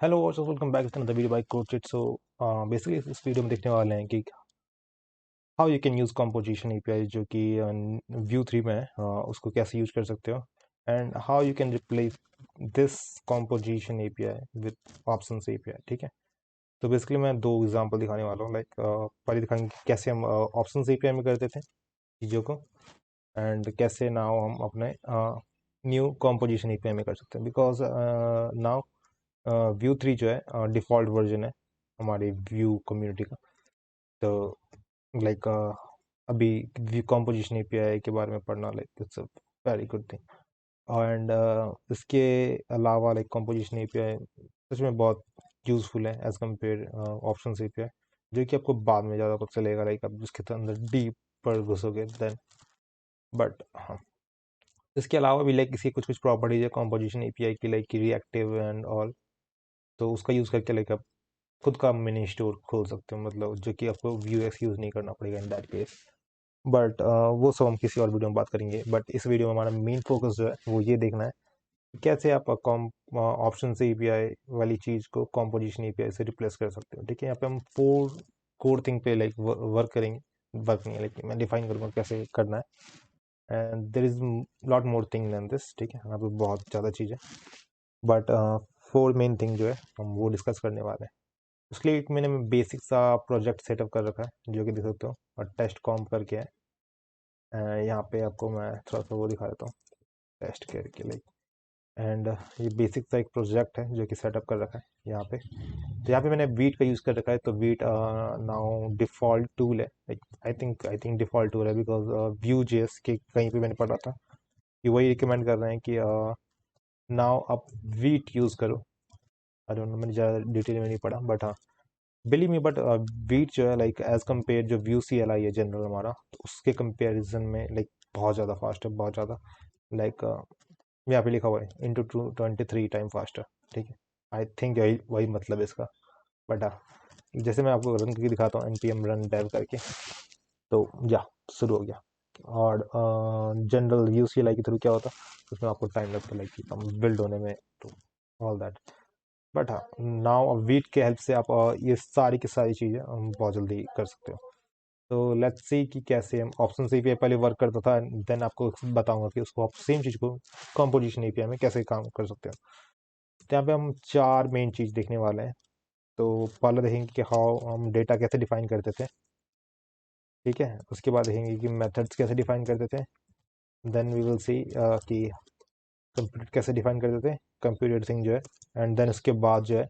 Hello और welcome back to another video by कोचिट। So basically इस वीडियो में देखने वाले हैं कि how you can use composition API जो कि व्यू 3 में है, उसको कैसे यूज कर सकते हो and how you can replace this composition API with options API. ठीक है, तो बेसिकली मैं दो एग्जांपल दिखाने वाला हूँ। लाइक पहले दिखाएंगे कि कैसे हम ऑप्शंस एपीआई में करते थे चीज़ों को, एंड कैसे नाउ हम अपने न्यू कॉम्पोजिशन एपीआई में कर सकते हैं। बिकॉज नाउ व्यू 3 जो है डिफ़ॉल्ट वर्जन है हमारे व्यू कम्युनिटी का। तो लाइक अभी व्यू कॉम्पोजिशन एपीआई के बारे में पढ़ना like it's a very good thing. And इसके अलावा लाइक कॉम्पोजिशन एपीआई सच में बहुत यूज़फुल है एज कम्पेयर ऑप्शंस एपीआई, जो कि आपको बाद में ज़्यादा पता चलेगा लाइक आप उसके अंदर डीप पर घुसोगे देन। बट हाँ, इसके अलावा भी लाइक इसकी कुछ कुछ प्रॉपर्टीज है कॉम्पोजिशन एपीआई की, लाइक रिएक्टिव एंड ऑल। तो उसका यूज़ करके लाइक आप खुद का मिनी स्टोर खोल सकते हो, मतलब जो कि आपको व्यू एक्स यूज़ नहीं करना पड़ेगा इन दैट केस। बट वो सब हम किसी और वीडियो में बात करेंगे। बट इस वीडियो में हमारा मेन फोकस जो है वो ये देखना है कि कैसे आप ऑप्शन से एपीआई वाली चीज़ को कॉम्पोजिशन एपीआई से रिप्लेस कर सकते हो। ठीक है, यहाँ पे हम फोर कोर थिंग पे लाइक वर्क करेंगे। वर्क नहीं है, लाइक मैं डिफाइन करूँगा कैसे करना है। And there is lot more thing than this. ठीक है, यहाँ पे बहुत ज़्यादा चीज़ है, बट फोर मेन थिंग जो है हम वो डिस्कस करने वाले हैं। उसके लिए एक मैंने बेसिक सा प्रोजेक्ट सेटअप कर रखा है जो कि देख सकते हो, और टेस्ट कॉम करके है। यहाँ पे आपको मैं थोड़ा सा वो दिखा देता हूँ टेस्ट करके लाइक। एंड ये बेसिक सा एक प्रोजेक्ट है जो कि सेटअप कर रखा है यहाँ पे। तो यहाँ पे मैंने वीट का यूज़ कर रखा है। तो वीट नाउ डिफ़ॉल्ट टूल है, आई थिंक डिफ़ॉल्ट टूल है बिकॉज व्यू जेएस के कहीं पे मैंने पढ़ा था कि वही रिकमेंड कर रहे हैं कि नाउ आप वीट यूज़ करो। आई डोंट नो, मैंने ज़्यादा डिटेल में नहीं पढ़ा, बट हाँ बिलीव मी। बट बीट जो है लाइक एज कम्पेयर जो व्यू सी एल आई है जनरल हमारा, तो उसके कंपेरिजन में लाइक बहुत ज़्यादा फास्ट है, बहुत ज़्यादा। लाइक यहाँ पे लिखा हुआ है इंटू 23 टाइम फास्टर। ठीक है, आई थिंक यही वही मतलब है इसका। बट हाँ, जैसे मैं आपको रन करके दिखाता हूँ N P M run dev करके, तो या शुरू हो गया। और general U C L I के थ्रू क्या होता है, उसमें आपको टाइम लगता है लाइक बिल्ड होने में, तो ऑल दैट। बट हाँ, नाउ वीट के हेल्प से आप ये सारी की सारी चीज़ें हम बहुत जल्दी कर सकते हो। तो लेट्स सी कि कैसे हम ऑप्शन एपीआई पहले वर्क करता था, देन आपको बताऊंगा कि उसको आप सेम चीज़ को कॉम्पोजिशन एपीआई में कैसे काम कर सकते हो। तो यहाँ पे हम चार मेन चीज़ देखने वाले हैं। तो पहले देखेंगे कि हाउ हम डेटा कैसे डिफाइन करते थे। ठीक है, उसके बाद देखेंगे कि मेथड्स कैसे डिफाइन करते थे। देन वी विल सी कि कंप्यूटर कैसे डिफाइन करते थे, कंप्यूटर थिंग जो है। एंड देन उसके बाद जो है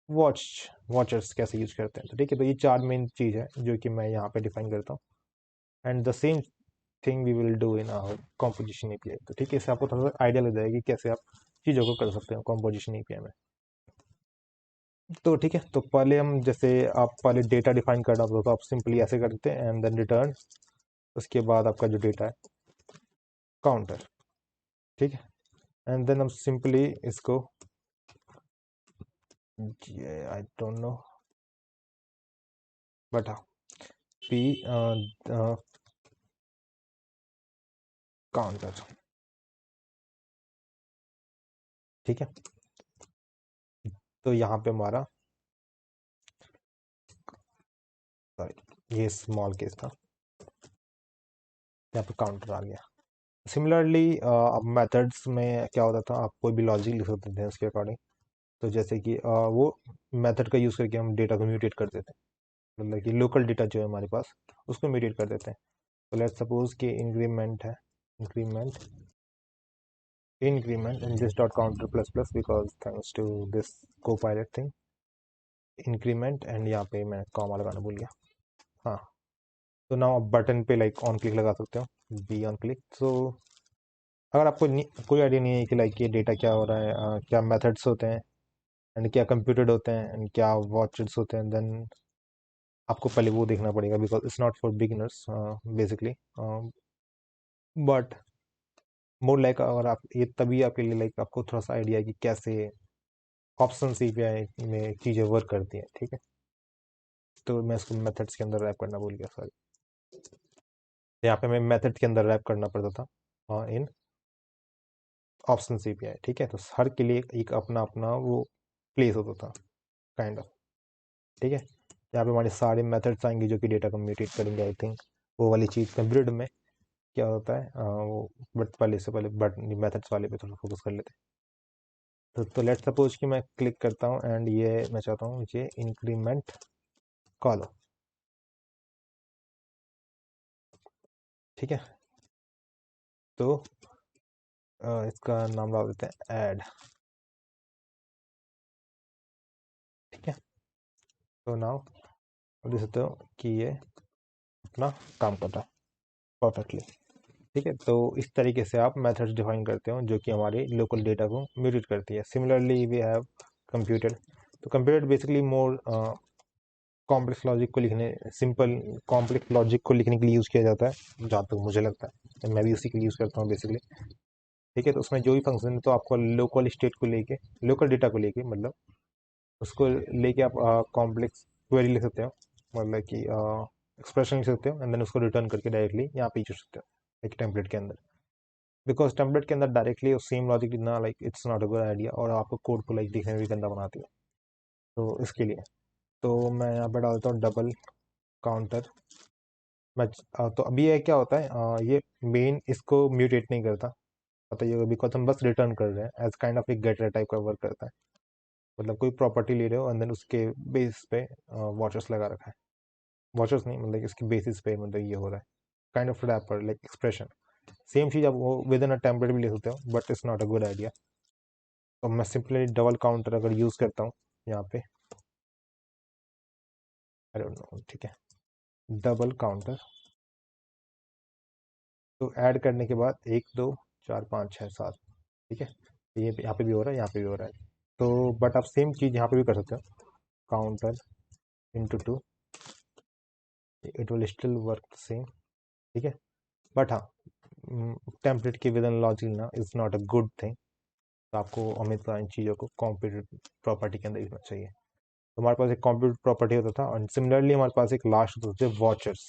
वॉच वॉचर्स कैसे यूज करते हैं। तो ठीक है, तो ये चार मेन चीज़ है जो कि मैं यहाँ पे डिफाइन करता हूँ। And the same thing we will do in composition API. तो ठीक है, इससे आपको थोड़ा सा आइडिया लग जाएगा कि कैसे आप चीज़ों को कर सकते हो कॉम्पोजिशन एपीआई में। तो ठीक है, तो पहले हम जैसे आप पहले डेटा डिफाइन करना होता तो आप सिंपली ऐसे करते हैं एंड देन रिटर्न। उसके बाद आपका जो डेटा है काउंटर। ठीक है, एंड देन हम सिंपली इसको आई डोंट नो, बट हाँ पी काउंटर। ठीक है, तो यहाँ पे हमारा, सॉरी ये स्मॉल केस था, यहाँ पे काउंटर आ गया। सिमिलरली अब मेथड्स में क्या होता था, आप कोई भी लॉजिक लिख सकते थे उसके अकॉर्डिंग। तो जैसे कि वो मेथड का यूज़ करके हम डेटा को म्यूटेट कर देते हैं, मतलब कि लोकल डेटा जो है हमारे पास उसको म्यूटेट कर देते हैं। तो लेट्स सपोज कि इंक्रीमेंट है, increment increment in this dot counter plus plus because thanks to this Copilot thing increment. And यहाँ पे मैं कॉमा लगाना भूल गया। हाँ, तो नाउ आप बटन पे लाइक ऑन क्लिक लगा सकते हो, बी ऑन क्लिक। तो अगर आपको कोई आइडिया नहीं है कि लाइक ये डेटा क्या हो रहा है, क्या मेथड्स होते हैं एंड क्या कंप्यूटेड होते हैं एंड क्या वॉचेस होते हैं, देन आपको पहले वो देखना पड़ेगा because it's not for beginners basically. But more like अगर आप ये तभी आपके लिए लाइक आपको थोड़ा सा आइडिया है कि कैसे ऑप्शन सीपीआई में चीज़ें वर्क करती हैं। ठीक है, तो मैं इसको मेथड्स के अंदर रैप करना भूल गया, सॉरी। यहाँ पे मैं मेथड के अंदर रैप करना पड़ता था इन ऑप्शन सीपीआई। ठीक है, तो हर के लिए एक अपना अपना वो प्लेस होता था काइंड ऑफ। ठीक है, यहाँ पे हमारे सारे मेथड्स आएंगे जो कि डेटा को म्यूटेट करेंगे। आई थिंक वो वाली चीज़ कंप्यूटर में क्या होता है, वो बट वाले से पहले बट मेथड्स वाले पे थोड़ा फोकस कर लेते हैं। तो लेट्स सपोज कि मैं क्लिक करता हूँ एंड ये मैं चाहता हूँ ये इंक्रीमेंट कॉलम। ठीक है, तो इसका नाम डाल देते हैं ऐड। ठीक है, तो नाउ देख सकते हो कि ये अपना काम कर रहा है परफेक्टली। ठीक है, तो इस तरीके से आप मेथड्स डिफाइन करते हो जो कि हमारे लोकल डेटा को म्यूटेट करती है। Similarly we have computer. तो computer basically more complex logic को लिखने, सिंपल कॉम्प्लेक्स लॉजिक को लिखने के लिए यूज़ किया जाता है, जहाँ तक मुझे लगता है। मैं भी उसी के लिए यूज़ करता हूँ बेसिकली। ठीक है, तो उसमें जो भी फंक्शन है तो आपको लोकल स्टेट को लेके, लोकल डेटा को लेके, मतलब उसको लेके आप कॉम्प्लेक्स क्वेरी लिख सकते हो, मतलब कि एक्सप्रेशन लिख सकते हो एंड देन उसको रिटर्न करके डायरेक्टली यहाँ पे यूज सकते हो एक टेम्पलेट के अंदर। बिकॉज टेम्पलेट के अंदर डायरेक्टली सेम लॉजिक लिखना like it's not a good idea, और आपको कोड को लाइक दिखने में भी गंदा बनाती है। तो इसके लिए तो मैं यहाँ पे डालता हूँ डबल काउंटर। मैं तो अभी ये क्या होता है, ये मेन इसको म्यूटेट नहीं करता, पता ही होगा, बिकॉज हम बस रिटर्न कर रहे हैं एज काइंड ऑफ एक गेटर टाइप का वर्क करता है। मतलब कोई प्रॉपर्टी ले रहे हो एंड देन उसके बेस पे वॉचर्स लगा रखा है। वॉचर्स नहीं, मतलब इसके बेसिस पे मतलब ये हो रहा है kind of wrapper like expression. Same चीज़ आप वो विद इन अ टेम्पलेट भी ले सकते हो, but it's not a good idea. तो मैं सिंपली डबल काउंटर अगर यूज़ करता हूँ यहाँ पे, आई डोंट नो, ठीक है, डबल काउंटर। तो ऐड करने के बाद 1 2 4 5 6 7, ठीक है, ये यहाँ पे भी हो रहा है, यहाँ पे भी हो रहा है। तो बट आप सेम चीज़ यहाँ पे भी कर सकते हो, counter into 2, it will still work same. ठीक है, बट हाँ, टेम्पलेट के विद इन लॉजिक ना is not a good thing. तो आपको हमेशा इन चीज़ों को कॉम्प्यूटर प्रॉपर्टी के अंदर लिखना चाहिए। तो हमारे पास एक कॉम्प्यूटर प्रॉपर्टी होता था, और सिमिलरली हमारे पास एक लास्ट होते थे वॉचर्स।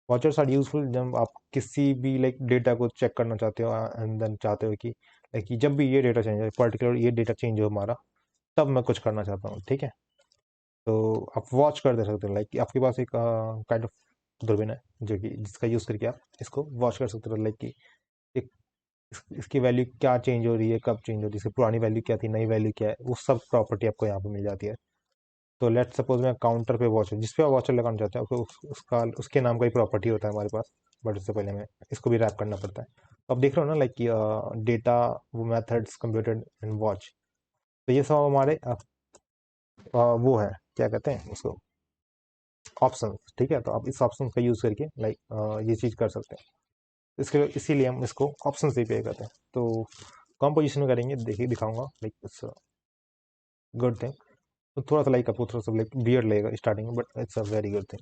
वॉचर्स आर यूजफुल जब आप किसी भी लाइक डेटा को चेक करना चाहते हो एंड देन चाहते हो कि लाइक जब भी ये डेटा चेंज हो, पर्टिकुलर ये डेटा चेंज हो हमारा, तब मैं कुछ करना चाहता हूँ। ठीक है, तो आप वॉच कर दे सकते हो, लाइक आपके पास एक काइंड ऑफ दूरबीन है जो कि जिसका यूज़ करके आप इसको वॉच कर सकते हो, लाइक कि एक इसकी वैल्यू क्या चेंज हो रही है, कब चेंज हो रही है, इसकी पुरानी वैल्यू क्या थी, नई वैल्यू क्या है, वो सब प्रॉपर्टी आपको यहाँ पे मिल जाती है। तो लेट सपोज मैं काउंटर पे वॉचर, जिस पे आप वॉचर लगाना चाहते हैं, आपको उसका उसके नाम का ही प्रॉपर्टी होता है हमारे पास, बट उससे पहले हमें इसको भी रैप करना पड़ता है। तो आप देख रहे हो ना लाइक कि डेटा, वो मेथड्स, कंप्यूटर एंड वॉच, तो ये सब हमारे वो है, क्या कहते हैं उसको, ऑप्शन। ठीक है, तो आप इस ऑप्शन का यूज़ करके लाइक ये चीज़ कर सकते हैं। इसके इसीलिए हम इसको ऑप्शन से पे करते हैं। तो कम पोजिशन में करेंगे, देखिए दिखाऊंगा, लाइक इट्स गुड थिंग। तो थोड़ा सा लाइक आपको थोड़ा सा लाइक वियर्ड लगेगा स्टार्टिंग में, but it's a very good thing.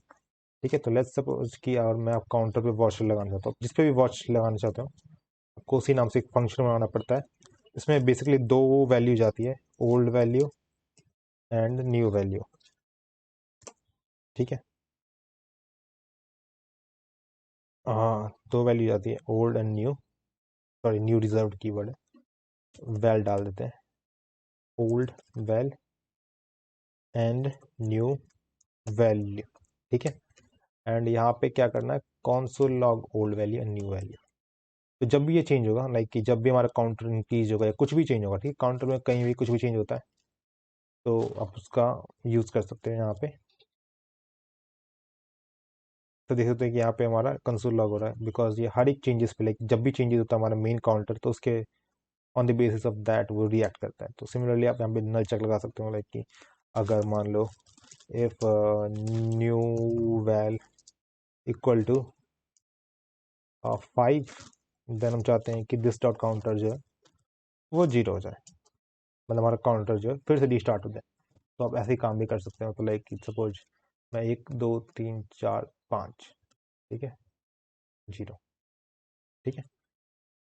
ठीक है, तो लेट्स सपोज कि और मैं आप काउंटर पे वॉच लगाना चाहता हूँ, जिस पे भी वॉच लगाना चाहता हूँ, आपको उसी नाम से एक फंक्शन बनाना पड़ता है। इसमें बेसिकली दो वैल्यू जाती है, old value and new value. ठीक है, हाँ, दो वैल्यू जाती है, old and new. Sorry, new reserved keyword है, वैल डाल देते हैं, old val and new value. ठीक है, एंड यहाँ पे क्या करना है, console log old value and new value. तो जब भी ये चेंज होगा, लाइक कि जब भी हमारा काउंटर इंक्रीज होगा या कुछ भी चेंज होगा, ठीक है, काउंटर में कहीं भी कुछ भी चेंज होता है, तो आप उसका यूज़ कर सकते हैं यहाँ पे। तो देख सकते हैं कि यहाँ पे हमारा कंसोल लॉग हो रहा है, बिकॉज ये हर एक चेंजेस पे, लाइक जब भी चेंजेस होता है हमारा मेन काउंटर, तो उसके on the basis of that वो रिएक्ट करता है। तो सिमिलरली आप यहाँ पे नल चेक लगा सकते हो, लाइक कि अगर मान लो if new val equal to 5, then हम चाहते हैं कि दिस डॉट काउंटर जो है वो 0 हो जाए, मतलब हमारा काउंटर जो है फिर से रीस्टार्ट हो जाए। तो आप ऐसे ही काम भी कर सकते हो। तो लाइक सपोज मैं 1 2 3 4 5, ठीक है, 0। ठीक है,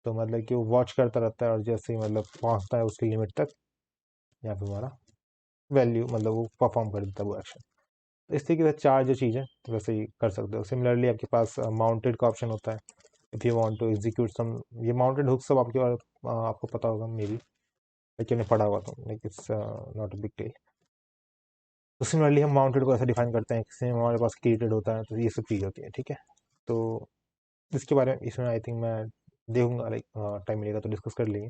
तो मतलब कि वो वॉच करता रहता है, और जैसे ही मतलब पहुंचता है उसकी लिमिट तक, यहाँ पे हमारा वैल्यू मतलब वो परफॉर्म कर देता है वो एक्शन। तो इस तरीके से चार जो चीज़ है तो वैसे ही कर सकते हो। सिमिलरली आपके पास माउंटेड का ऑप्शन होता है, if you want to execute some, ये माउंटेड हुक सब आपके पास आपको पता होगा मे बी। लाइक हमने पढ़ा हुआ था, like it's not a big deal. तो सिमिलरली हम माउंटेड को ऐसा डिफाइन करते हैं, किसी में हमारे पास क्रिएटेड होता है, तो ये सब चीज़ होती है, ठीक है। तो इसके बारे में इसमें आई थिंक मैं देखूंगा, लाइक टाइम मिलेगा तो डिस्कस कर लेंगे,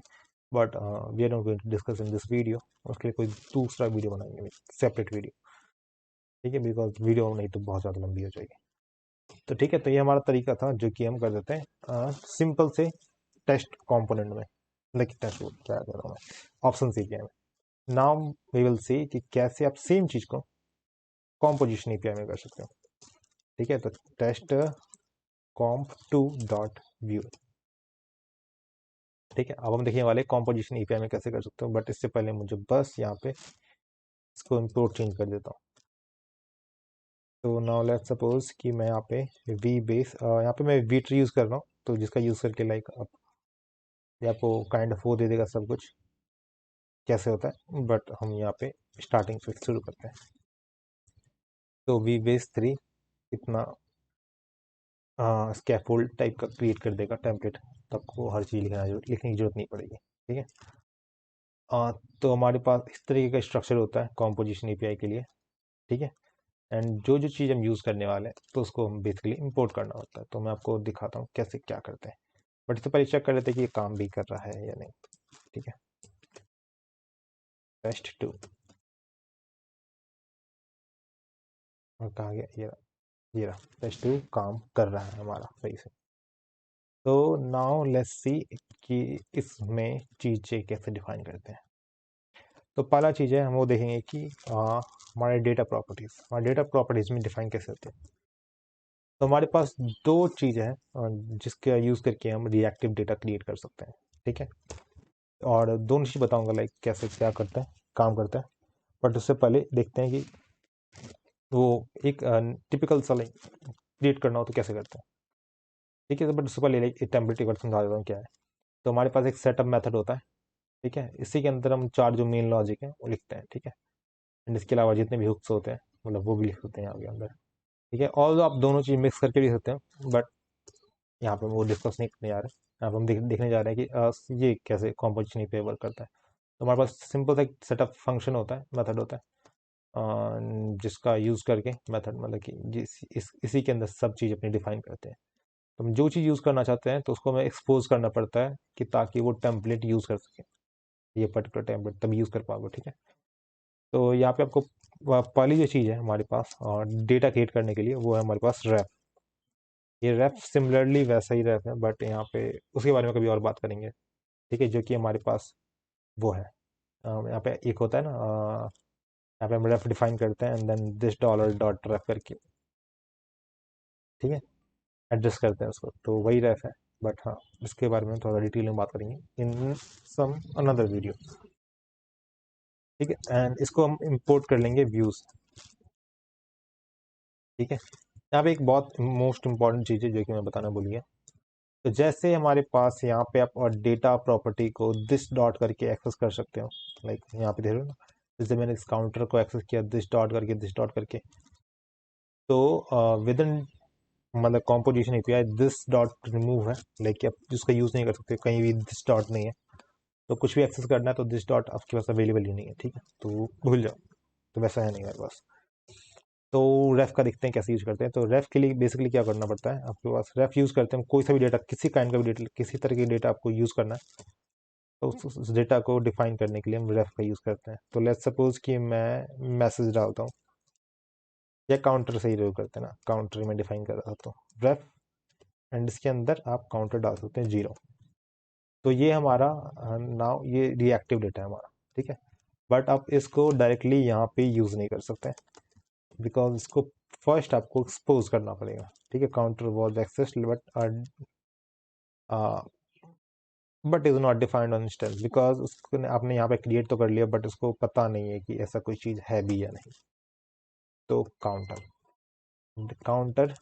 but we are not going to discuss in this video. उसके लिए कोई दूसरा वीडियो बनाएंगे, सेपरेट वीडियो, ठीक है, बिकॉज वीडियो नहीं तो बहुत ज़्यादा लंबी हो जाएगी। तो ठीक है, तो ये हमारा तरीका था जो कि हम कर देते हैं सिंपल से टेस्ट कंपोनेंट में, लाइक टेस्ट क्या कर रहा हूँ मैं, ऑप्शन सी किया है। नाउ वी विल सी कि कैसे आप सेम चीज़ को कॉम्पोजिशन एपीआई में कर सकते हो, ठीक है। तो test comp to dot view, ठीक है। अब हम देखने वाले कॉम्पोजिशन एपीआई में कैसे कर सकते हो, बट इससे पहले मुझे बस यहाँ पे इसको इंपोर्ट चेंज कर देता हूँ। तो नाउ लेट्स सपोज कि मैं यहाँ पे वी बेस, यहाँ पे मैं वी ट्री यूज़ कर रहा हूँ, तो जिसका यूज़ करके लाइक आप ये आपको काइंड ऑफ वो दे देगा सब कुछ कैसे होता है, बट हम यहाँ पे स्टार्टिंग से शुरू करते हैं। तो वी बेस 3 इतना स्कैफोल्ड टाइप का क्रिएट कर देगा टेम्पलेट, तो आपको हर चीज़ लिखने की जरूरत नहीं पड़ेगी, ठीक है। तो हमारे पास इस तरीके का स्ट्रक्चर होता है कॉम्पोजिशन एपीआई के लिए, ठीक है। एंड जो जो चीज़ हम यूज़ करने वाले हैं तो उसको हम बेसिकली इंपोर्ट करना होता है। तो मैं आपको दिखाता हूँ कैसे क्या करते हैं, बट इससे पहले चेक कर लेते हैं कि ये काम भी कर रहा है या नहीं, ठीक है। टेस्ट 2 और कहा गया, ये रहा टेस्ट 2 काम कर रहा है हमारा सही से। तो नाउ लेट्स सी कि इसमें चीज़ें कैसे डिफाइन करते हैं। तो पहला चीज़ है हम वो देखेंगे कि हमारे डेटा प्रॉपर्टीज़ में डिफाइन कैसे होते हैं। तो हमारे पास दो चीज़ है जिसका यूज़ करके हम रिएक्टिव डेटा क्रिएट कर सकते हैं, ठीक है। और दोनों चीज़ बताऊंगा लाइक कैसे क्या करता है, काम करता है। बट उससे पहले देखते हैं कि वो एक टिपिकल सा लाइक क्रिएट करना हो तो कैसे करते हैं, ठीक है। तो बट उससे पहले लाइक एक टेम्पलेट एक बार समझा देता हूँ क्या है। तो हमारे पास एक सेटअप मेथड होता है, ठीक है। इसी के अंदर हम चार जो मेन लॉजिक है वो लिखते हैं, ठीक है। एंड इसके अलावा जितने भी हुक्स होते हैं मतलब वो भी लिख सकते हैं यहाँ के अंदर, ठीक है। और आप दोनों चीज़ मिक्स करके भी सकते हैं, बट यहाँ पे वो डिस्कस नहीं करने जा रहे हैं। यहाँ पे हम देखने जा रहे हैं कि ये कैसे कॉम्पोजिशन पे वर्क करता है। तो हमारे पास सिंपल सा एक सेटअप फंक्शन होता है, मेथड होता है, जिसका यूज़ करके मेथड मतलब कि इसी के अंदर सब चीज़ अपनी डिफाइन करते हैं। तो हम जो चीज़ यूज़ करना चाहते हैं तो उसको हमें एक्सपोज करना पड़ता है कि ताकि वो टेम्पलेट यूज़ कर सके, ये पर्टिकुलर टेम्पलेट तभी यूज़ कर पाओगे, ठीक है। तो यहाँ पे आपको पहली जो चीज़ है हमारे पास और डेटा क्रिएट करने के लिए वो है हमारे पास रैप। ये रैप सिमिलरली वैसा ही रैप है, बट यहाँ पे उसके बारे में कभी और बात करेंगे, ठीक है। जो कि हमारे पास वो है यहाँ पे एक होता है ना, यहाँ पे हम रेफ डिफाइन करते हैं and then this dollar dot ref करके, ठीक है, एडजस्ट करते हैं उसको, तो वही रेफ है। बट हाँ, इसके बारे में थोड़ा डिटेल में बात करेंगे इन सम अनदर वीडियो, ठीक है। एंड इसको हम इंपोर्ट कर लेंगे व्यूज, ठीक है। यहाँ पे एक बहुत मोस्ट इंपॉर्टेंट चीज़ है जो कि मैं बताना भूल गया। तो जैसे हमारे पास यहाँ पे आप और डेटा प्रॉपर्टी को दिस डॉट करके एक्सेस कर सकते हो, लाइक यहाँ पे देख रहे हो ना, जैसे मैंने इस काउंटर को एक्सेस किया दिस डॉट करके, तो विद इन मतलब composition API this dot remove है, लाइक आप जिसका यूज़ नहीं कर सकते, कहीं भी दिस डॉट नहीं है, तो कुछ भी एक्सेस करना है तो दिस डॉट आपके पास अवेलेबल ही नहीं है, ठीक है, तो भूल जाओ। तो वैसा है नहीं मेरे पास। तो रेफ का देखते हैं कैसे यूज करते हैं। तो रेफ के लिए बेसिकली क्या करना पड़ता है, आपके पास रेफ यूज करते हैं कोई सा भी डेटा, किसी काइंड का भी डेटा, किसी तरह की डेटा आपको यूज करना है, तो उस डेटा को डिफाइन करने के लिए हम रेफ का यूज करते हैं। तो लेट्स सपोज कि मैं मैसेज डालता हूँ, या काउंटर से ही यूज करते हैं ना, काउंटर में डिफाइन कर रहा था, तो रेफ एंड इसके अंदर आप काउंटर डाल सकते हैं 0। तो ये हमारा नाउ ये रिएक्टिव डेटा है हमारा, ठीक है। बट आप इसको डायरेक्टली यहाँ पे यूज नहीं कर सकते बिकॉज इसको फर्स्ट आपको एक्सपोज करना पड़ेगा, ठीक है। Counter was accessed but is not defined on instance, because उसको आपने यहाँ पे क्रिएट तो कर लिया बट उसको पता नहीं है कि ऐसा कोई चीज़ है भी या नहीं। तो काउंटर काउंटर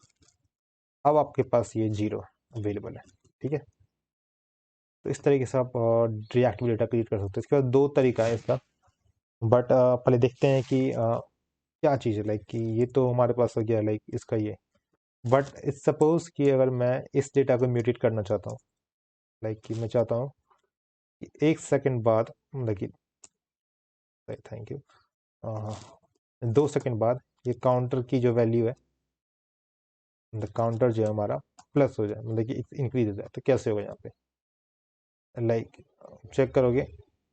अब आपके पास ये 0 अवेलेबल है, ठीक है। तो इस तरीके से आप रिएक्टिव डेटा क्रिएट कर सकते हो। इसके बाद दो तरीका है इसका, बट पहले देखते हैं कि क्या चीज़ है, लाइक कि ये तो हमारे पास हो गया लाइक इसका ये। बट इट्स सपोज कि अगर मैं इस डेटा को म्यूटेट करना चाहता हूँ, लाइक कि मैं चाहता हूँ 1 सेकंड बाद, मतलब कि थैंक यू, 2 सेकंड बाद ये काउंटर की जो वैल्यू है, मतलब काउंटर जो है हमारा प्लस हो जाए, मतलब कि इंक्रीज हो जाए। तो कैसे होगा यहाँ पे, लाइक चेक करोगे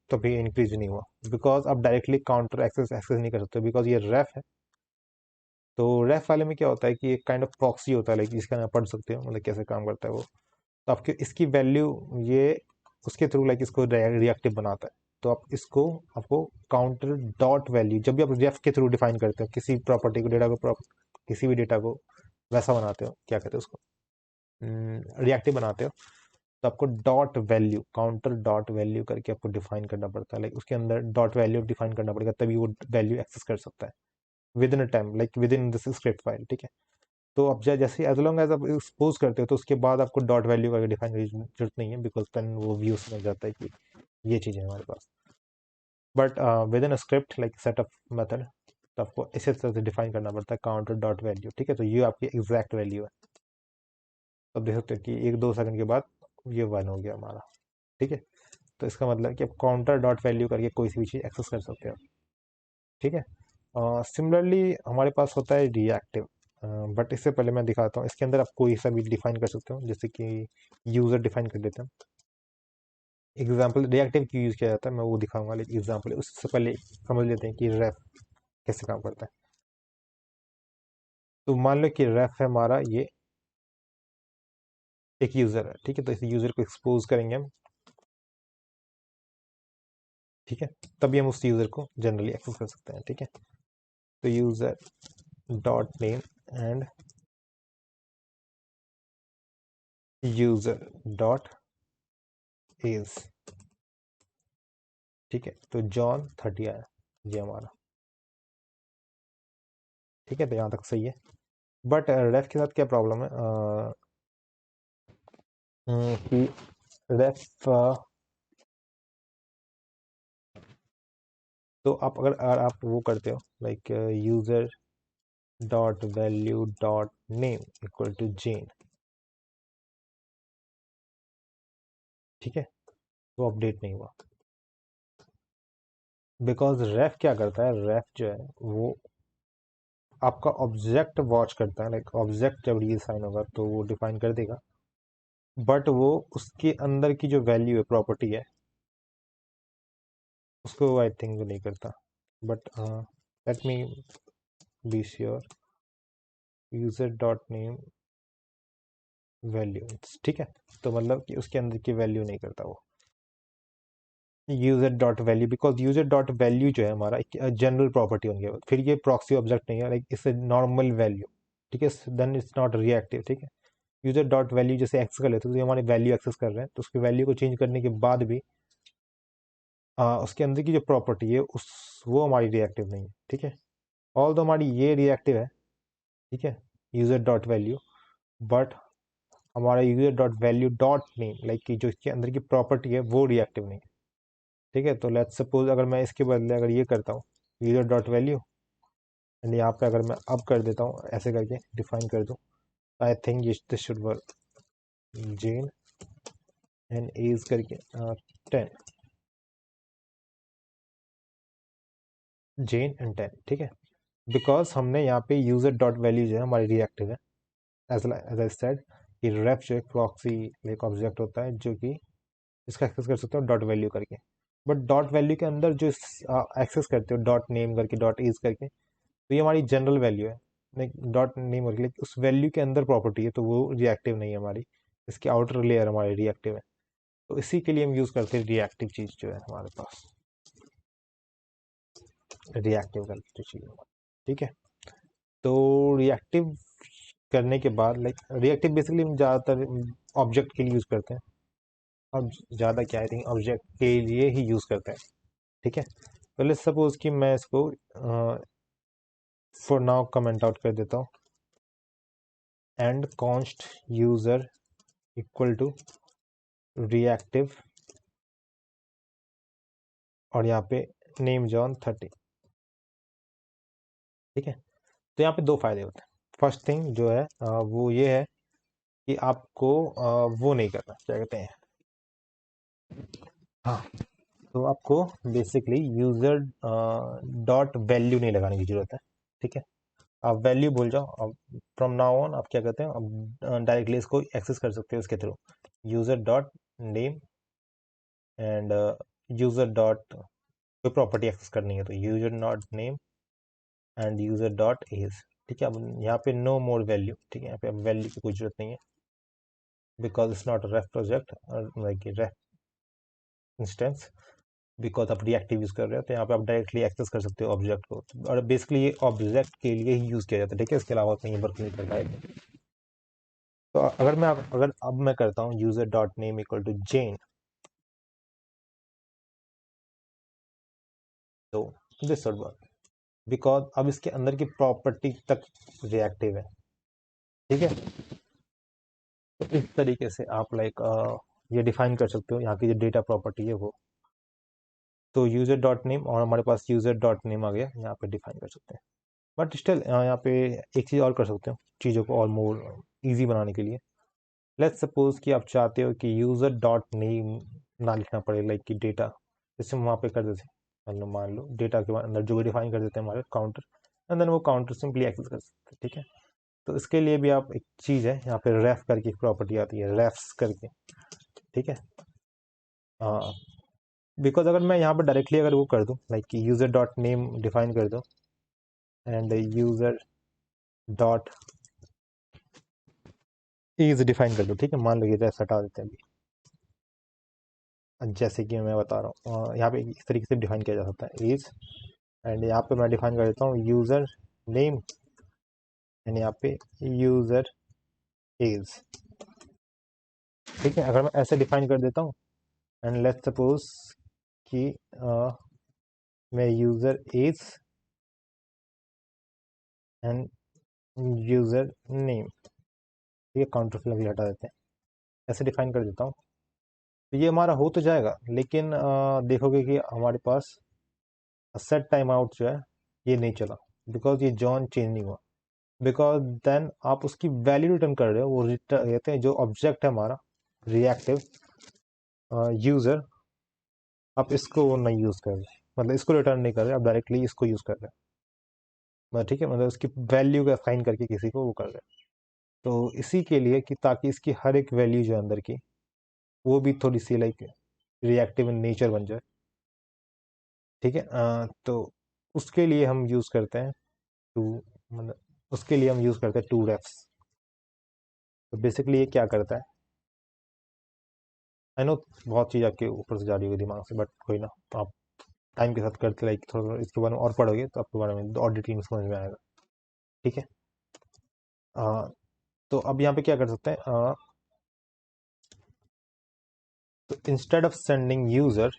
तो भी इंक्रीज नहीं हुआ, बिकॉज आप डायरेक्टली काउंटर एक्सेस एक्सेस नहीं कर सकते, बिकॉज ये रेफ है। तो रेफ वाले में क्या होता है कि एक काइंड ऑफ प्रॉक्सी होता है, लाइक जिसका आप पढ़ सकते हो, मतलब कैसे काम करता है वो। तो आपके इसकी वैल्यू ये उसके थ्रू लाइक इसको रिएक्टिव बनाता है। तो आप इसको आपको काउंटर डॉट वैल्यू जब भी आप रेफ के थ्रू डिफाइन करते हो किसी प्रॉपर्टी को, डेटा को, किसी भी डेटा को वैसा बनाते हो, क्या कहते हैं उसको, रिएक्टिव बनाते हो। तो आपको dot value, counter dot value करके आपको डिफाइन करना पड़ता है, लाइक उसके अंदर डॉट वैल्यू डिफाइन करना पड़ेगा, तभी वो वैल्यू एक्सेस कर सकता है with in a time, like with in this script file, ठीक है। तो अब जैसे एज लॉन्ग एज आप एक्सपोज करते हो तो उसके बाद आपको डॉट वैल्यू करके डिफाइन करने की जरूरत नहीं है, बिकॉज पेन वो व्यूज में जाता है कि ये चीज़ है हमारे पास। But within a script like setup method, तो आपको इसी तरह से डिफाइन करना पड़ता है काउंटर डॉट वैल्यू, ठीक है। तो ये आपकी एग्जैक्ट वैल्यू है। तो आप देख सकते हो कि 1-2 सेकंड के बाद ये 1 हो गया हमारा, ठीक है। तो इसका मतलब कि आप काउंटर डॉट वैल्यू करके कोई सी भी चीज़ एक्सेस कर सकते हो, ठीक है। सिमिलरली हमारे पास होता है रिएक्टिव, बट इससे पहले मैं दिखाता हूँ। इसके अंदर आप कोई सा भी डिफाइन कर सकते हो, जैसे कि यूज़र डिफाइन कर देते हैं। एग्जाम्पल रिएक्टिव क्यों यूज़ किया जाता है मैं वो दिखाऊंगा, लेकिन एग्जाम्पल उससे पहले समझ लेते हैं कि रेफ कैसे काम करता है। तो मान लो कि रेफ है हमारा, ये एक यूज़र है, ठीक है। तो इस यूज़र को एक्सपोज करेंगे हम, ठीक है। तभी हम उस यूज़र को जनरली एक्सेस कर सकते हैं, ठीक है। तो user dot name and user dot age, ठीक है। तो जॉन 30 आया ये हमारा, ठीक है। तो यहाँ तक सही है। बट रेफ के साथ क्या प्रॉब्लम है, कि रेफ तो आप अगर आप वो करते हो like user dot value dot name equal to Jane, ठीक है, वो अपडेट नहीं हुआ, बिकॉज रेफ क्या करता है, रेफ जो है वो आपका ऑब्जेक्ट वॉच करता है, लाइक ऑब्जेक्ट जब ये साइन होगा तो वो डिफाइन कर देगा, बट वो उसके अंदर की जो वैल्यू है, प्रॉपर्टी है, उसको आई थिंक नहीं करता। But let me be sure, user dot name value, ठीक है। तो मतलब कि उसके अंदर की वैल्यू नहीं करता वो user dot value, because user dot value जो है हमारा एक जनरल प्रॉपर्टी होंगे, फिर ये प्रॉक्सी ऑब्जेक्ट नहीं है, लाइक इट्स नॉर्मल वैल्यू, ठीक है। देन इट्स नॉट रिएक्टिव, ठीक है। यूजर डॉट वैल्यू जैसे एक्सेस कर लेते हैं, तो ये हमारी वैल्यू एक्सेस कर रहे हैं, तो उसकी वैल्यू को चेंज करने के बाद भी उसके अंदर की जो प्रॉपर्टी है उस वो हमारी रिएक्टिव नहीं है, ठीक है। ऑल दो हमारी ये रिएक्टिव है, ठीक है, यूजर डॉट वैल्यू, बट हमारा user dot value dot name like कि जो इसके अंदर की प्रॉपर्टी है वो रिएक्टिव नहीं है, ठीक है। तो लेट्स सपोज अगर मैं इसके बदले अगर ये करता हूँ यूजर डॉट वैल्यू, एंड यहाँ पे अगर मैं अब कर देता हूँ ऐसे करके डिफाइन कर दूँ, I think this should work, Jen and age करके 10, जेन एंड 10, ठीक है। बिकॉज हमने यहाँ पे यूजर डॉट वैल्यू जो है हमारी रिएक्टिव है, एज आई सेड कि रेफ जो एक प्रॉक्सी एक ऑब्जेक्ट होता है जो कि इसका एक्सेस कर सकते हो डॉट वैल्यू करके, बट डॉट वैल्यू के अंदर जो एक्सेस करते हो डॉट नेम करके डॉट एज करके, तो ये हमारी जनरल वैल्यू है, लाइक डॉट नेम करके, लाइक उस वैल्यू के अंदर प्रॉपर्टी है, तो वो रिएक्टिव नहीं है हमारी, इसकी आउटर लेयर हमारी रिएक्टिव है। तो इसी के लिए हम यूज़ करते हैं रिएक्टिव चीज़ जो है हमारे पास, रिएक्टिव करके जो चीज़ है, ठीक है। तो रिएक्टिव करने के बाद लाइक रिएक्टिव बेसिकली हम ज़्यादातर ऑब्जेक्ट के लिए यूज़ करते हैं, अब ज़्यादा क्या आई थिंक ऑब्जेक्ट के लिए ही यूज़ करते हैं, ठीक है। तो लेट्स सपोज कि मैं इसको फॉर नाउ कमेंट आउट कर देता हूँ, and const user equal to reactive, और यहाँ पे नेम जॉन 30, ठीक है। तो यहाँ पे दो फायदे होते हैं। फर्स्ट थिंग जो है वो ये है कि आपको वो नहीं करना, क्या कहते हैं, हाँ, तो आपको बेसिकली यूजर डॉट वैल्यू नहीं लगाने की जरूरत है। ठीक है, आप वैल्यू भूल जाओ। अब फ्रॉम नाउ ऑन आप क्या करते हैं, अब डायरेक्टली इसको एक्सेस कर सकते हो इसके थ्रू। User dot name and user dot, कोई प्रॉपर्टी एक्सेस करनी है तो user dot name and user dot age. ठीक है, अब यहाँ पे नो मोर वैल्यू। ठीक है, यहाँ पे अब वैल्यू की कोई जरूरत नहीं है, because it's not ref project like ref instance, because आप रिएक्टिव यूज कर रहे हो। तो यहाँ पे आप डायरेक्टली एक्सेस कर सकते हो ऑब्जेक्ट को, और बेसिकली ये ऑब्जेक्ट के लिए ही यूज किया जाता है। ठीक है, इसके अलावा कहीं वर्क नहीं करता है। तो अगर अब मैं करता हूँ user dot name equal to Jane, तो दिस वुड वर्क, बिकॉज अब इसके अंदर की प्रॉपर्टी तक रिएक्टिव है। ठीक है, तो इस तरीके से आप लाइक ये डिफाइन कर सकते हो यहाँ की जो डेटा प्रॉपर्टी है वो। तो यूजर डॉट नेम और हमारे पास यूजर डॉट नेम आ गया, यहाँ पे डिफाइन कर सकते हैं। बट स्टिल यहाँ पे एक चीज़ और कर सकते हो चीज़ों को और मोर इजी बनाने के लिए। लेट्स सपोज कि आप चाहते हो कि यूजर डॉट नेम ना लिखना पड़े, लाइक कि डेटा जैसे हम वहाँ पे कर देते हैं, मतलब मान लो डेटा के अंदर जो भी डिफाइन कर देते हैं हमारे काउंटर, एंड देन वो काउंटर सिंपली एक्सेस कर सकते हैं। ठीक है, तो इसके लिए भी आप एक चीज़ है यहाँ पे रेफ करके एक प्रॉपर्टी आती है, रेफ्स करके। ठीक है, हाँ, बिकॉज अगर मैं यहाँ पर डायरेक्टली अगर वो कर दूँ लाइक कि यूजर डॉट नेम डिफाइन कर दूँ and user dot age define कर दूँ। ठीक है, मान लो ये रेफ हटा देते हैं अभी, जैसे कि मैं बता रहा हूँ यहाँ पे इस तरीके से डिफाइन किया जा सकता है एज, एंड यहाँ पे मैं डिफाइन कर देता हूँ यूजर नेम एंड यहाँ पे यूजर एज। ठीक है, अगर मैं ऐसे डिफाइन कर देता हूँ एंड लेट्स सपोज कि मैं user age and user name, ठीक है, काउंटर फ्लैग हटा देते हैं, ऐसे डिफाइन कर देता हूँ, तो ये हमारा हो तो जाएगा। लेकिन देखोगे कि हमारे पास सेट टाइम आउट जो है ये नहीं चला, बिकॉज ये जॉन चेंज नहीं हुआ। बिकॉज देन आप उसकी वैल्यू रिटर्न कर रहे हो, वो कहते हैं जो ऑब्जेक्ट है हमारा रिएक्टिव यूजर, आप इसको नहीं यूज कर रहे, मतलब इसको रिटर्न नहीं कर रहे, आप डायरेक्टली इसको यूज कर रहे हैं। मतलब ठीक है, मतलब उसकी वैल्यू का साइन करके किसी को वो कर रहे हैं। तो इसी के लिए कि ताकि इसकी हर एक वैल्यू जो है अंदर की वो भी थोड़ी सी लाइक रिएक्टिव इन नेचर बन जाए। ठीक है, तो उसके लिए हम यूज करते हैं टू, मतलब उसके लिए हम यूज करते हैं टू रेफ्स। तो बेसिकली ये क्या करता है, आई नो बहुत चीज़ आपके ऊपर से जा रही होगी दिमाग से, बट कोई ना, आप टाइम के साथ करते लाइक थोड़ा इसके बारे में और पढ़ोगे तो आपके बारे में और डिटेल में समझ में आएगा। ठीक है, आ, तो अब यहाँ पे क्या कर सकते हैं, तो इंस्टेड ऑफ सेंडिंग यूजर,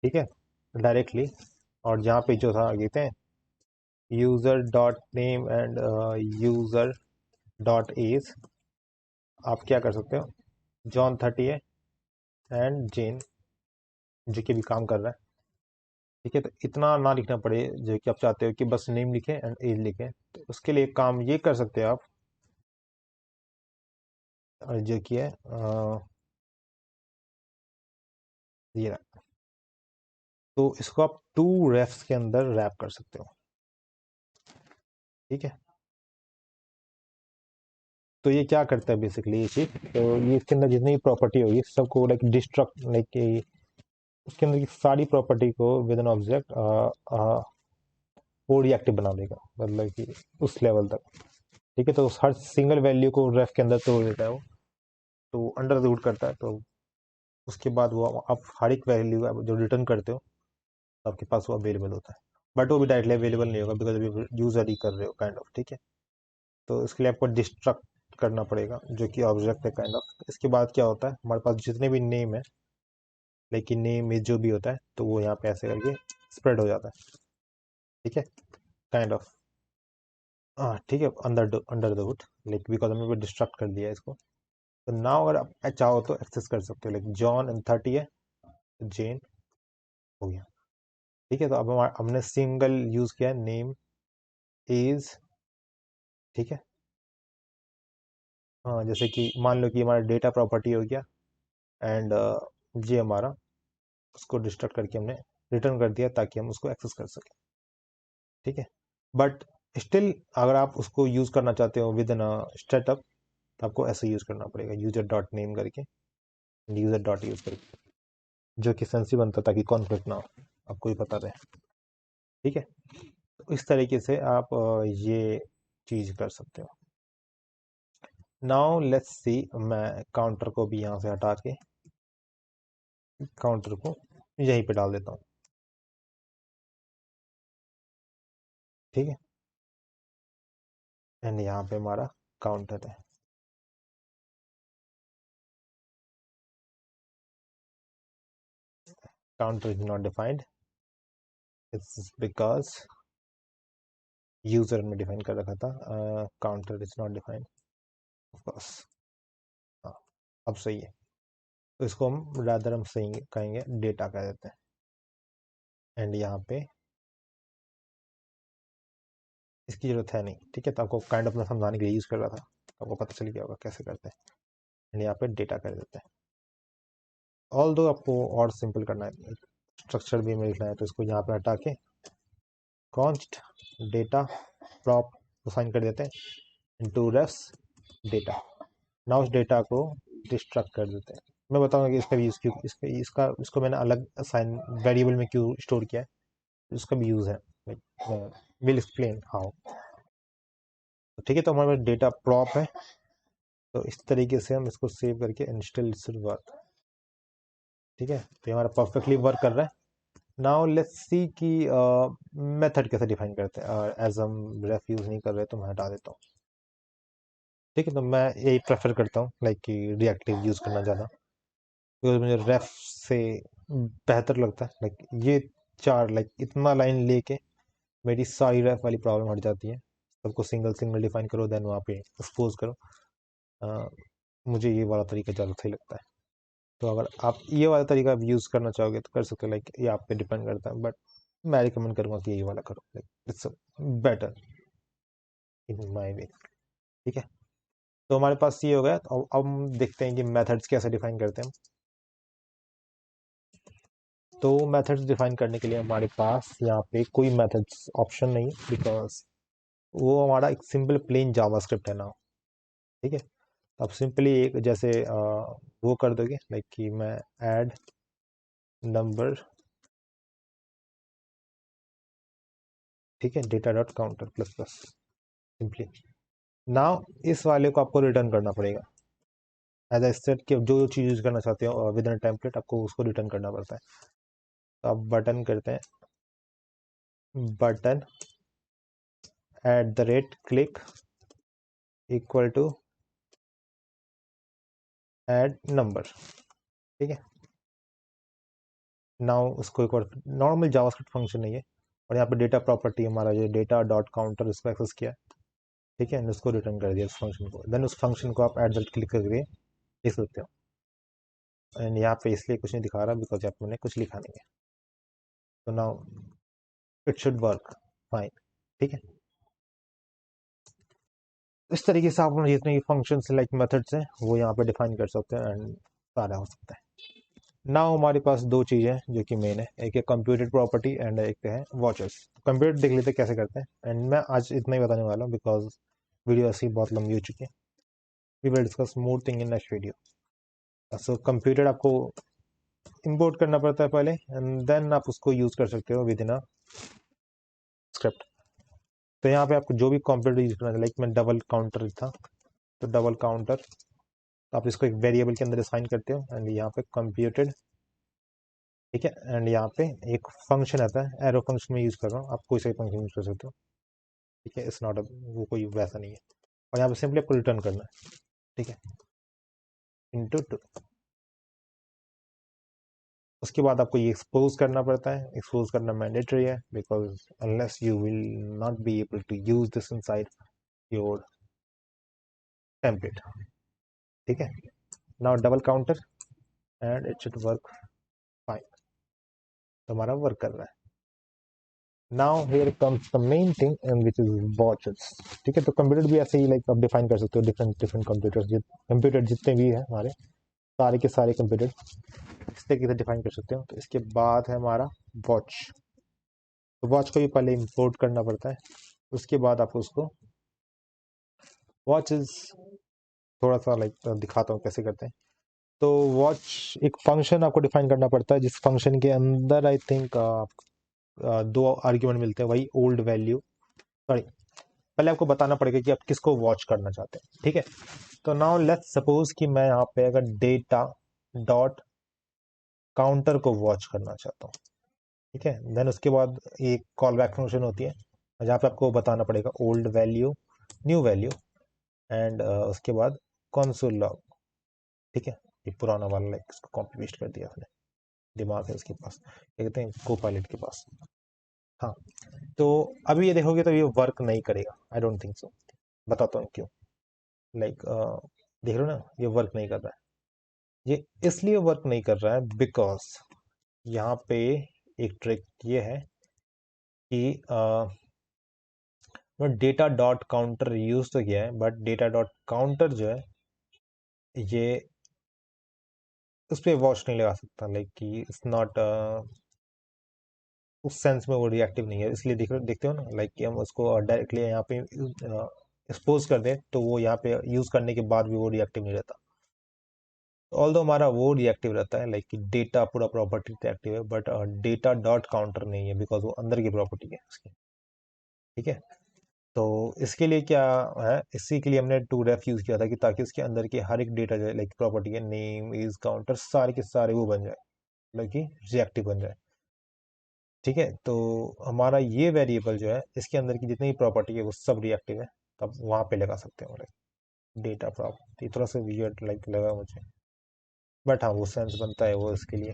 ठीक है, डायरेक्टली, और जहाँ पे जो था कहते हैं user dot name and user dot age, आप क्या कर सकते हो, जॉन 30 है एंड जेन, जो कि भी काम कर रहा है। ठीक है, तो इतना ना लिखना पड़े, जो कि आप चाहते हो कि बस नेम लिखें एंड एज लिखें, तो उसके लिए एक काम ये कर सकते हो आप, जो कि है ये रहा। तो इसको आप टू रेफ्स के अंदर रैप कर सकते हो। ठीक है, तो ये क्या करता है बेसिकली ये चीज, तो ये इसके अंदर जितनी भी प्रॉपर्टी होगी सबको लाइक डिस्ट्रक्ट, लाइक उसके अंदर की सारी प्रॉपर्टी को विद एन ऑब्जेक्ट वो रिएक्टिव बना देगा, मतलब कि उस लेवल तक। ठीक है, तो हर सिंगल वैल्यू को रेफ के अंदर तोड़ देता है वो, तो अंडर रूट करता है। तो उसके बाद वो आप हर एक वैल्यू जो रिटर्न करते हो तो आपके पास वो अवेलेबल होता है, बट वो भी डायरेक्टली अवेलेबल नहीं होगा, बिकॉज अभी यूजर ही कर रहे हो काइंड ऑफ। ठीक है, तो इसके लिए आपको डिस्ट्रक्ट करना पड़ेगा, जो कि ऑब्जेक्ट है काइंड ऑफ। इसके बाद क्या होता है, हमारे पास जितने भी नेम है, लेकिन नेम में जो भी होता है तो वो यहाँ पे ऐसे करके स्प्रेड हो जाता है। ठीक है, काइंड ऑफ, हाँ ठीक है, under the hood, like because हमने डिस्ट्रक्ट कर दिया है इसको। तो नाउ अगर आप चाहो तो एक्सेस कर सकते हो, लाइक जॉन एंड 30 है, जेन हो गया। ठीक है, तो अब हमने सिंगल यूज किया है नेम इज। ठीक है, हाँ, जैसे कि मान लो कि हमारा डेटा प्रॉपर्टी हो गया एंड ये हमारा उसको डिस्ट्रक्ट करके हमने रिटर्न कर दिया ताकि हम उसको एक्सेस कर सकें, ठीक है। बट स्टिल अगर आप उसको यूज़ करना चाहते हो विद इन स्टार्टअप तो आपको ऐसे यूज़ करना पड़ेगा, यूजर डॉट नेम करके, यूजर डॉट यूज़ करके, जो कि सेंसिटिव बनता ताकि कॉन्फ्लिक्ट ना हो, आपको ही पता रहे, ठीक है। तो इस तरीके से आप ये चीज़ कर सकते हो। नाउ लेट्स सी, मैं काउंटर को भी यहाँ से हटा के काउंटर को यहीं पे डाल देता हूँ, ठीक है। एंड यहाँ पे हमारा काउंटर है। Counter is not defined, it's because user में डिफाइन कर रखा था। Counter is not defined of course. हाँ, अब सही है। तो इसको हम रादर हम सही कहेंगे डेटा कह देते हैं। एंड यहाँ पे इसकी जरूरत है नहीं, ठीक है। तो आपको काइंड ऑफ मैं समझाने के लिए यूज कर रहा था, तो आपको पता चल गया होगा कैसे करते हैं। एंड यहाँ पे डेटा कर देते हैं। ऑल दो आपको और सिंपल करना है, स्ट्रक्चर भी में लिखना है, तो इसको यहाँ पे हटा के कॉन्स्ट डेटा प्रॉप साइन कर देते हैं इनटू रेफ्स डेटा। नाउ उस डेटा को डिस्ट्रक्ट कर देते हैं। मैं बताऊंगा कि इसका भी यूज़ क्यों, इसको मैंने अलग साइन वेरिएबल में क्यों स्टोर किया है, इसका भी यूज़ है, विल एक्सप्लेन हाउ। ठीक है, तो हमारे पास डेटा प्रॉप है, तो इस तरीके से हम इसको सेव करके इंस्टॉल वर्क, ठीक है। तो हमारा परफेक्टली वर्क कर रहा है। नाउ लेट्स सी कि मेथड कैसे डिफाइन करते हैं। एज हम रेफ यूज़ नहीं कर रहे तो मैं हटा देता हूँ, ठीक है। तो मैं यही प्रेफर करता हूँ लाइक कि रिएक्टिव यूज़ करना ज़्यादा, बिकॉज मुझे रेफ से बेहतर लगता है। लाइक ये चार लाइक इतना लाइन लेके मेरी सारी रेफ वाली प्रॉब्लम हट जाती है। सबको सिंगल सिंगल डिफाइन करो, देन वहाँ पे एक्सपोज करो। मुझे ये वाला तरीका ज़्यादा सही लगता है। तो अगर आप ये वाला तरीका यूज़ करना चाहोगे तो कर सकते हो, लाइक ये आप पे डिपेंड करता है, बट मैं रिकमेंड करूँगा कि ये वाला करो, like it's better in my way, ठीक है। तो हमारे पास ये हो गया। तो अब हम देखते हैं कि मेथड्स कैसे डिफाइन करते हैं। तो मेथड्स डिफाइन करने के लिए हमारे पास यहाँ पे कोई मेथड्स ऑप्शन नहीं है, बिकॉज वो हमारा एक सिंपल प्लेन जावास्क्रिप्ट है ना, ठीक है। तो आप सिंपली एक जैसे वो कर दोगे, लाइक कि मैं ऐड नंबर, ठीक है, data dot counter plus plus, simply. Now इस वाले को आपको रिटर्न करना पड़ेगा एज आई सेड कि जो चीज़ यूज करना चाहते हो विद इन टेम्पलेट आपको उसको रिटर्न करना पड़ता है। तो आप बटन करते हैं, button at the rate click equal to add number, ठीक है। नाउ उसको एक और नॉर्मल जावास्क्रिप्ट फंक्शन नहीं है, और यहाँ पे डेटा प्रॉपर्टी हमारा जो डेटा डॉट काउंटर इसको एक्सेस किया, ठीक है, उसको रिटर्न कर दिया उस फंक्शन को। देन उस फंक्शन को आप एट द रेट क्लिक करके लिख सकते हो। एंड यहाँ पे इसलिए कुछ नहीं दिखा रहा बिकॉज यहाँ पे मैंने कुछ लिखा नहीं है। तो now it should work fine, ठीक है। इस तरीके से आप जितने भी फंक्शंस लाइक मेथड्स हैं वो यहाँ पे डिफाइन कर सकते हैं एंड सारा हो सकता है। नाउ हमारे पास दो चीज़ें जो कि मेन है, एक है कंप्यूटेड प्रॉपर्टी एंड एक है वॉचर्स। कंप्यूटर देख लेते हैं कैसे करते हैं, एंड मैं आज इतना ही बताने वाला हूँ बिकॉज वीडियो ऐसी बहुत लंबी हो चुकी है। We will discuss more thing in next video. So computer आपको इंपोर्ट करना पड़ता है पहले, एंड देन आप उसको यूज़ कर सकते हो विद इन अ स्क्रिप्ट। तो यहाँ पे आपको जो भी कंप्यूटर यूज़ करना है, लाइक मैं डबल काउंटर था, तो डबल काउंटर आप इसको एक वेरिएबल के अंदर डिफाइन करते हो, एंड यहाँ पे कंप्यूटेड, ठीक है। एंड यहाँ पे एक फंक्शन आता है, एरो फंक्शन में यूज़ कर रहा हूँ, आप कोई सा फंक्शन यूज़ कर सकते हो, ठीक है। इट्स नॉट वो कोई वैसा नहीं है। और यहाँ पे सिंपली आपको रिटर्न करना है, ठीक है, इंटू टू। उसके बाद आपको ये एक्सपोज करना पड़ता है, एक्सपोज करना मैंडेटरी है, because unless you will not be able to use this inside your template, ठीक है। Now double counter and it should work fine. तो हमारा वर्क कर रहा है। Now here comes the main thing and which is watches, ठीक है। तो कंप्यूटर भी ऐसे ही लाइक आप डिफाइन कर सकते हो, डिफरेंट डिफरेंट कंप्यूटर जितने भी है हमारे, सारे के सारे कंप्यूटर इस तरीके से डिफाइन कर सकते हो। तो इसके बाद है हमारा वॉच। तो वॉच को भी पहले इंपोर्ट करना पड़ता है, उसके बाद आपको उसको वॉच इज थोड़ा सा लाइक दिखाता हूँ कैसे करते हैं। तो वॉच एक फंक्शन आपको डिफाइन करना पड़ता है, जिस फंक्शन के अंदर आई थिंक दो आर्ग्यूमेंट मिलते हैं, वही ओल्ड वैल्यू, सॉरी, पहले आपको बताना पड़ेगा कि आप किसको वॉच करना चाहते हैं, ठीक है। तो नाउ लेट्स सपोज कि मैं यहाँ पे अगर डेटा डॉट काउंटर को वॉच करना चाहता हूँ, ठीक है। देन उसके बाद एक कॉल बैक फंक्शन होती है जहाँ पे आपको बताना पड़ेगा old value, new value, and उसके बाद कंसोल लॉग, ठीक है। ये पुराना वाला लाइक इसको कॉपी पेस्ट कर दिया अपने, दिमाग है उसके पास, क्या कहते हैं, को पायलट के पास। हाँ, तो अभी ये देखोगे तो ये वर्क नहीं करेगा, आई डोंट थिंक सो। बताता हूँ क्यों। लाइक देख रहे हो ना, ये वर्क नहीं कर रहा है। ये इसलिए वर्क नहीं कर रहा है बिकॉज यहाँ पे एक ट्रिक ये है कि डेटा डॉट काउंटर यूज तो किया है, बट डेटा डॉट काउंटर जो है ये उस पर वॉच नहीं लगा सकता, लाइक कि इट्स नॉट उस सेंस में वो रिएक्टिव नहीं है। इसलिए देखते हो ना, लाइक कि हम उसको डायरेक्टली यहाँ पे एक्सपोज कर दें तो वो यहाँ पे यूज करने के बाद भी वो रिएक्टिव नहीं रहता। ऑल्दो हमारा वो रिएक्टिव रहता है, लाइक कि डेटा पूरा प्रॉपर्टी रिएक्टिव है, बट डेटा डॉट काउंटर नहीं है बिकॉज वो अंदर की प्रॉपर्टी है उसकी, ठीक है। तो इसके लिए क्या है, इसी के लिए हमने टू रेफ यूज किया था कि ताकि उसके अंदर के हर एक डेटा जो है, लाइक प्रॉपर्टी है, नेम इज काउंटर, सारे के सारे वो बन जाए, लाइक कि रिएक्टिव बन जाए, ठीक है। तो हमारा ये वेरिएबल जो है, इसके अंदर की जितनी प्रॉपर्टी है वो सब रिएक्टिव है, तब वहां पे लगा सकते हैं हमारे डेटा प्रॉपर्टी। थोड़ा सा वियर्ड लाइक लगा मुझे, बट हाँ वो सेंस बनता है वो इसके लिए।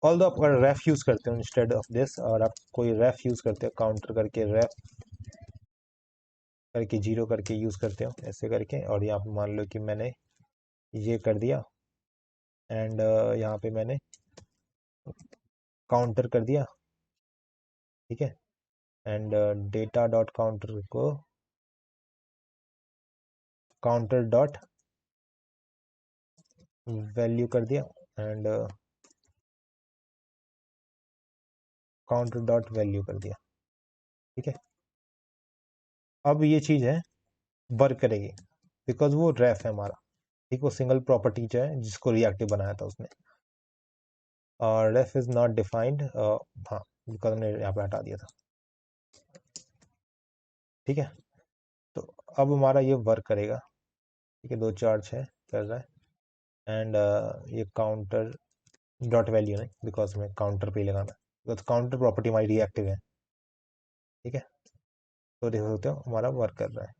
ऑल्दो आप अगर रेफ यूज करते हो इंस्टेड ऑफ दिस, और आप कोई रेफ यूज करते हो काउंटर करके, रेफ करके जीरो करके यूज करते हो ऐसे करके, और यहाँ पे मान लो कि मैंने ये कर दिया, एंड यहाँ पे मैंने काउंटर कर दिया, ठीक है। एंड डेटा डॉट काउंटर को काउंटर डॉट वैल्यू कर दिया, एंड काउंटर डॉट वैल्यू कर दिया, ठीक है। अब ये चीज है वर्क करेगी बिकॉज वो रेफ है हमारा, ठीक। वो सिंगल प्रॉपर्टी जो है जिसको रिएक्टिव बनाया था उसने, और रेफ इज नॉट डिफाइंड, हाँ बिकॉज हमने यहाँ पे हटा दिया था, ठीक है। तो अब हमारा ये वर्क करेगा, ठीक है। 2 4 6 कर रहा है, एंड ये काउंटर डॉट वैल्यू नहीं, बिकॉज हमें काउंटर पे ही लगाना है, बिकॉज काउंटर प्रॉपर्टी हमारी रिएक्टिव है, ठीक है। तो देख सकते हो हमारा वर्क कर रहा है।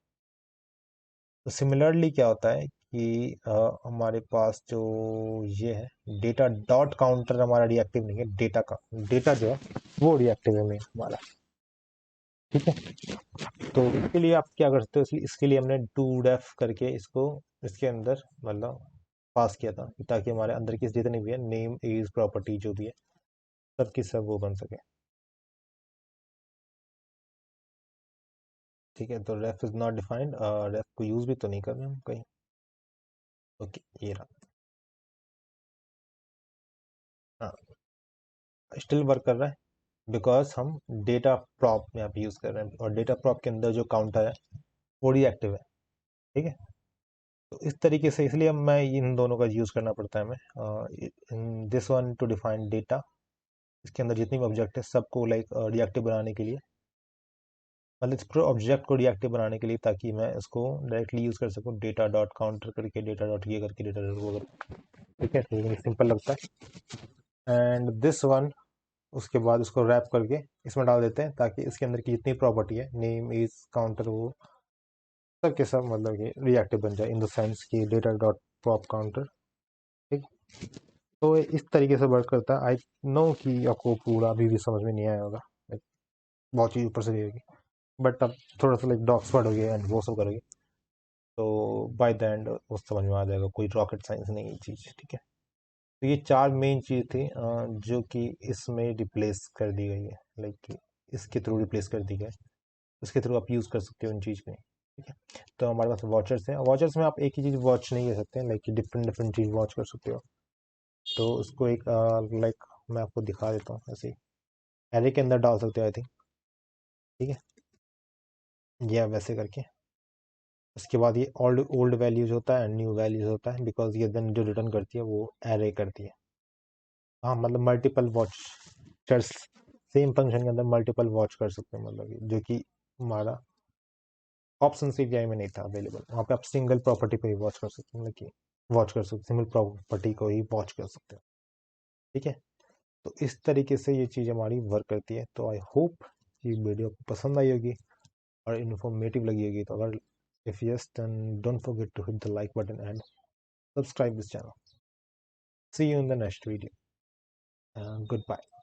तो सिमिलरली क्या होता है कि हमारे पास जो ये है डेटा डॉट काउंटर हमारा रिएक्टिव नहीं है, डेटा का डेटा जो है वो रिएक्टिव है मेन हमारा, ठीक है। तो इसके लिए आप क्या कर सकते हो, इसलिए इसके लिए हमने टू डेफ करके इसको इसके अंदर मतलब पास किया था, ताकि हमारे अंदर की जितनी भी है नेम एज प्रॉपर्टी जो भी है सब की सब वो बन सके, ठीक है। तो रेफ इज नॉट डिफाइंड, रेफ को यूज भी तो नहीं कर रहे हम कहीं, ओके ये रहा। हाँ, स्टिल वर्क कर रहा है बिकॉज हम डेटा प्रॉप यहाँ पे यूज कर रहे हैं, और डेटा प्रॉप के अंदर जो काउंटर है वो रिएक्टिव है, ठीक है। तो इस तरीके से इसलिए मैं इन दोनों का यूज करना पड़ता है हमें, this one two define data, इसके अंदर जितनी भी ऑब्जेक्ट है सबको लाइक रिएक्टिव बनाने के लिए, मतलब इस पूरे ऑब्जेक्ट को रिएक्टिव बनाने के लिए, ताकि मैं इसको डायरेक्टली यूज कर सकूँ डेटा डॉट काउंटर करके, डेटा डॉट ये करके, डेटा डॉट वो करके, ठीक है। तो सिंपल लगता है, एंड दिस वन उसके बाद उसको रैप करके इसमें डाल देते हैं, ताकि इसके अंदर की जितनी प्रॉपर्टी है नेम इज काउंटर वो सब के सब मतलब कि रिएक्टिव बन जाए, इन द सेंस कि डेटा डॉट पॉप काउंटर, ठीक। तो ये इस तरीके से वर्क करता है। आई नो कि आपको पूरा अभी भी समझ में नहीं आया होगा, like, बहुत चीज़ ऊपर से दी होगी, बट अब थोड़ा सा लाइक डॉक्स वर्ड हो गया एंड वो सब करोगे तो बाय द एंड वो समझ में आ जाएगा, कोई रॉकेट साइंस नहीं है ये चीज़, ठीक है। तो ये चार मेन चीज़ थी जो कि इसमें रिप्लेस कर दी गई है, लाइक इसके थ्रू रिप्लेस कर दी गई, उसके थ्रू आप यूज़ कर सकते हो इन चीज़ में, तो हमारे पास वॉचर्स हैं, वॉचर्स में आप एक ही चीज़ वॉच नहीं कर सकते, लाइक डिफरेंट डिफरेंट चीज़ वॉच कर सकते हो। तो उसको एक लाइक मैं आपको दिखा देता हूँ ऐसे ही, एरे के अंदर डाल सकते हो आई थिंक। ठीक है, या वैसे करके उसके बाद ये ओल्ड ओल्ड वैल्यूज होता है, न्यू वैल्यूज होता है, बिकॉज ये देन जो रिटर्न करती है वो एरे करती है। हाँ, मतलब मल्टीपल वॉचर्स, सेम फंक्शन के अंदर मल्टीपल वॉच कर सकते हैं, मतलब जो कि हमारा ऑप्शन सीपीआई में नहीं था अवेलेबल। वहाँ पे आप सिंगल प्रॉपर्टी पे ही वॉच कर सकते हैं, मतलब कि वॉच कर सकते, सिंगल प्रॉपर्टी को ही वॉच कर सकते हैं। ठीक है, तो इस तरीके से ये चीज़ हमारी वर्क करती है। तो आई होप ये वीडियो आपको पसंद आई होगी और इन्फॉर्मेटिव लगी होगी। तो अगर if yes then don't forget to hit the like button and subscribe this channel. See you in the next video. Goodbye.